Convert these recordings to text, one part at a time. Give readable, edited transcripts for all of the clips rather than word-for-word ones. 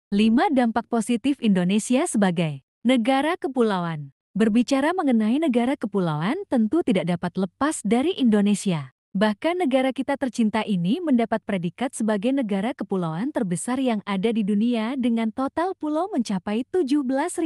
5 dampak positif Indonesia sebagai negara kepulauan. Berbicara mengenai negara kepulauan tentu tidak dapat lepas dari Indonesia. Bahkan negara kita tercinta ini mendapat predikat sebagai negara kepulauan terbesar yang ada di dunia dengan total pulau mencapai 17.000.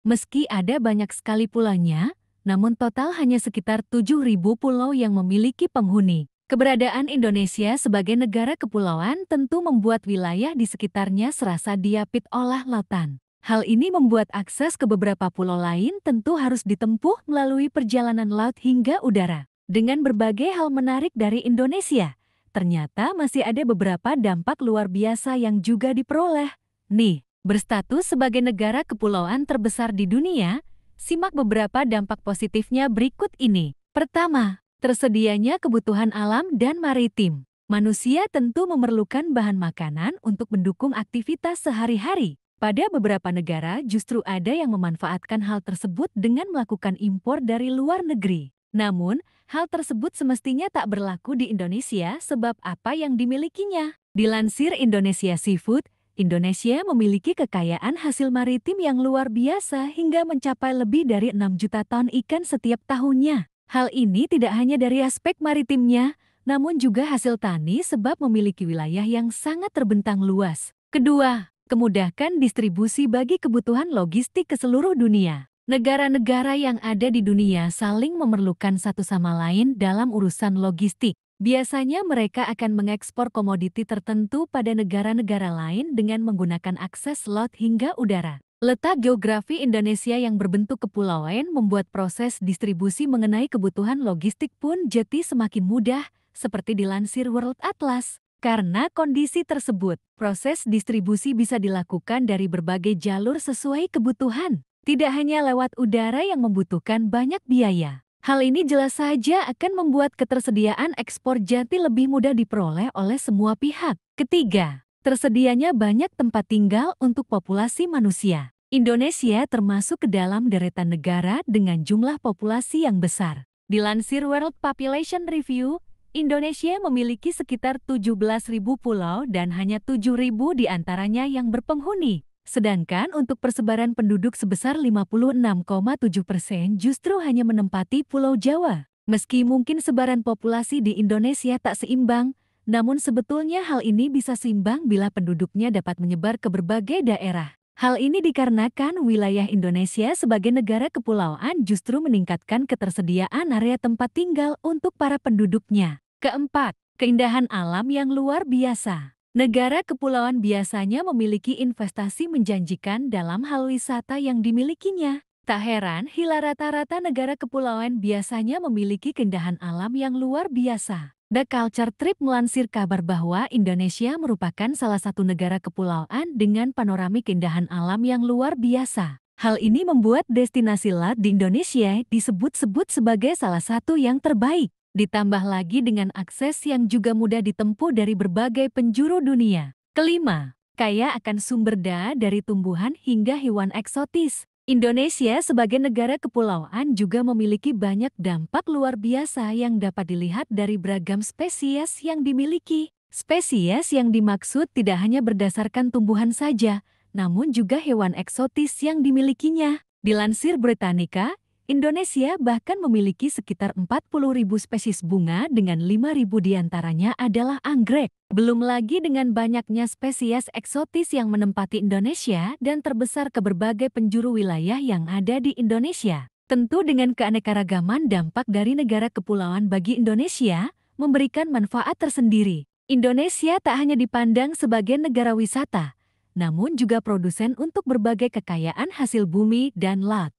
Meski ada banyak sekali pulaunya, namun total hanya sekitar 7.000 pulau yang memiliki penghuni. Keberadaan Indonesia sebagai negara kepulauan tentu membuat wilayah di sekitarnya serasa diapit oleh lautan. Hal ini membuat akses ke beberapa pulau lain tentu harus ditempuh melalui perjalanan laut hingga udara. Dengan berbagai hal menarik dari Indonesia, ternyata masih ada beberapa dampak luar biasa yang juga diperoleh. Nih, berstatus sebagai negara kepulauan terbesar di dunia, simak beberapa dampak positifnya berikut ini. Pertama, tersedianya kebutuhan alam dan maritim. Manusia tentu memerlukan bahan makanan untuk mendukung aktivitas sehari-hari. Pada beberapa negara justru ada yang memanfaatkan hal tersebut dengan melakukan impor dari luar negeri. Namun, hal tersebut semestinya tak berlaku di Indonesia sebab apa yang dimilikinya. Dilansir Indonesia Seafood, Indonesia memiliki kekayaan hasil maritim yang luar biasa hingga mencapai lebih dari 6 juta ton ikan setiap tahunnya. Hal ini tidak hanya dari aspek maritimnya, namun juga hasil tani sebab memiliki wilayah yang sangat terbentang luas. Kedua, kemudahkan distribusi bagi kebutuhan logistik ke seluruh dunia. Negara-negara yang ada di dunia saling memerlukan satu sama lain dalam urusan logistik. Biasanya mereka akan mengekspor komoditi tertentu pada negara-negara lain dengan menggunakan akses laut hingga udara. Letak geografi Indonesia yang berbentuk kepulauan membuat proses distribusi mengenai kebutuhan logistik pun jadi semakin mudah, seperti dilansir World Atlas. Karena kondisi tersebut, proses distribusi bisa dilakukan dari berbagai jalur sesuai kebutuhan. Tidak hanya lewat udara yang membutuhkan banyak biaya. Hal ini jelas saja akan membuat ketersediaan ekspor jadi lebih mudah diperoleh oleh semua pihak. Ketiga, tersedianya banyak tempat tinggal untuk populasi manusia. Indonesia termasuk ke dalam deretan negara dengan jumlah populasi yang besar. Dilansir World Population Review, Indonesia memiliki sekitar 17.000 pulau dan hanya 7.000 diantaranya yang berpenghuni. Sedangkan untuk persebaran penduduk sebesar 56,7% justru hanya menempati Pulau Jawa. Meski mungkin sebaran populasi di Indonesia tak seimbang, namun sebetulnya hal ini bisa seimbang bila penduduknya dapat menyebar ke berbagai daerah. Hal ini dikarenakan wilayah Indonesia sebagai negara kepulauan justru meningkatkan ketersediaan area tempat tinggal untuk para penduduknya. Keempat, keindahan alam yang luar biasa. Negara kepulauan biasanya memiliki investasi menjanjikan dalam hal wisata yang dimilikinya. Tak heran, hila rata-rata negara kepulauan biasanya memiliki keindahan alam yang luar biasa. The Culture Trip melansir kabar bahwa Indonesia merupakan salah satu negara kepulauan dengan panoramik keindahan alam yang luar biasa. Hal ini membuat destinasi laut di Indonesia disebut-sebut sebagai salah satu yang terbaik. Ditambah lagi dengan akses yang juga mudah ditempuh dari berbagai penjuru dunia. Kelima, kaya akan sumber daya dari tumbuhan hingga hewan eksotis. Indonesia sebagai negara kepulauan juga memiliki banyak dampak luar biasa yang dapat dilihat dari beragam spesies yang dimiliki. Spesies yang dimaksud tidak hanya berdasarkan tumbuhan saja, namun juga hewan eksotis yang dimilikinya. Dilansir Britannica, Indonesia bahkan memiliki sekitar 40.000 spesies bunga dengan 5.000 diantaranya adalah anggrek. Belum lagi dengan banyaknya spesies eksotis yang menempati Indonesia dan terbesar ke berbagai penjuru wilayah yang ada di Indonesia. Tentu dengan keanekaragaman dampak dari negara kepulauan bagi Indonesia memberikan manfaat tersendiri. Indonesia tak hanya dipandang sebagai negara wisata, namun juga produsen untuk berbagai kekayaan hasil bumi dan laut.